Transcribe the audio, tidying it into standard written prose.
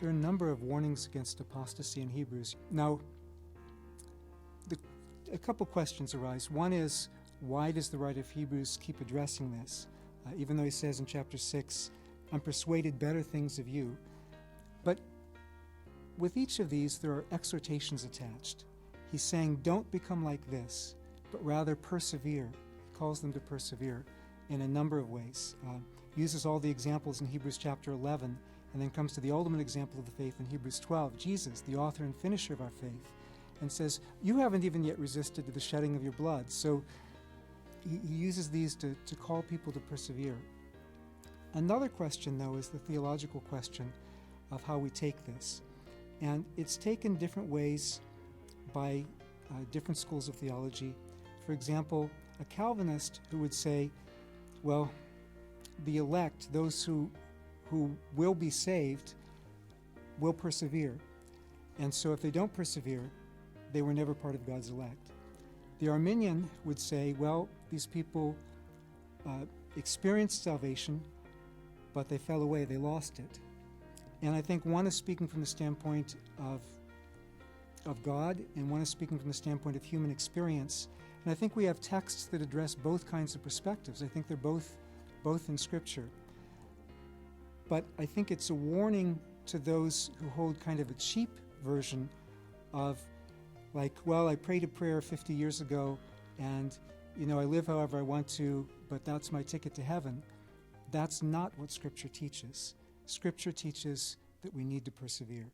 there are a number of warnings against apostasy in Hebrews. Now, a couple questions arise. One is, why does the writer of Hebrews keep addressing this? Even though he says in chapter 6, I'm persuaded better things of you. But with each of these, there are exhortations attached. He's saying, don't become like this, but rather persevere. He calls them to persevere in a number of ways. Uses all the examples in Hebrews chapter 11, and then comes to the ultimate example of the faith in Hebrews 12, Jesus, the author and finisher of our faith, and says, you haven't even yet resisted to the shedding of your blood. So he uses these to call people to persevere. Another question, though, is the theological question of how we take this. And it's taken different ways by different schools of theology. For example, a Calvinist who would say, well, the elect, those who will be saved, will persevere. And so if they don't persevere, they were never part of God's elect. The Arminian would say, well, these people experienced salvation, but they fell away, they lost it. And I think one is speaking from the standpoint of God, and one is speaking from the standpoint of human experience. And I think we have texts that address both kinds of perspectives. I think they're both in Scripture. But I think it's a warning to those who hold kind of a cheap version of, like, well, I prayed a prayer 50 years ago, and, I live however I want to, but that's my ticket to heaven. That's not what Scripture teaches. Scripture teaches that we need to persevere.